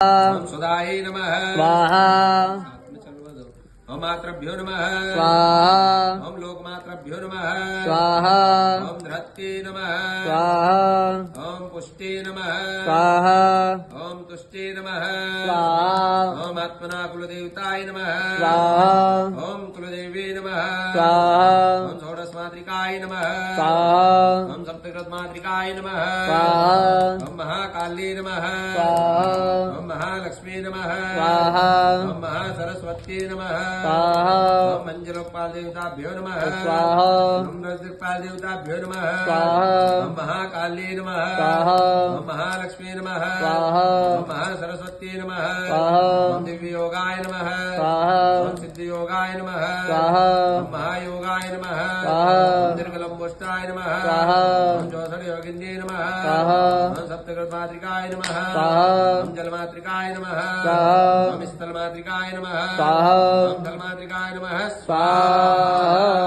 ओम सुदाय नमः स्वाहा ओम मात्रभ्यो नमः स्वाहा ओम लोकमात्रभ्यो नमः स्वाहा ओम धृत्ये नमः स्वाहा ओम पुष्टे नमः स्वाहा ओम तुष्टे नमः स्वाहा ओम आत्मना कुलदेवताय नमः स्वाहा ओम कुलदेवी नमः स्वाहा ओम षोडशमात्रिकाय नमः स्वाहा ओम सप्तकृतमात्रिकाय नमः स्वाहा ओम महाकाली नमः स्वाहा ओम महालक्ष्मी नमः स्वाहा ओम महासरस्वती नमः स्वाहा ओम मंजलोकपाल देवताभ्यो नमः स्वाहा ओम रजतपाल देवताभ्यो नमः स्वाहा ओम महाकाली नमः स्वाहा ओम महालक्ष्मी नमः स्वाहा ओम महासरस्वती नमः स्वाहा ओम दिव्ययोगाय नमः स्वाहा ओम सिद्धियोगाय नमः स्वाहा ओम महायोगाय नमः स्वाहा ओम दीर्घलंबुष्टाय नमः स्वाहा ओम ज्योतिर्योगिन्ये नमः स्वाहा ओम सप्तकृतमात्रिकाय नमः स्वाहा ओम जलमात्रिकाय नमः स्वाहा ओम स्थलमात्रिकाय नमः स्वाहा ओम थलमात्रिकाय नमः स्वाहा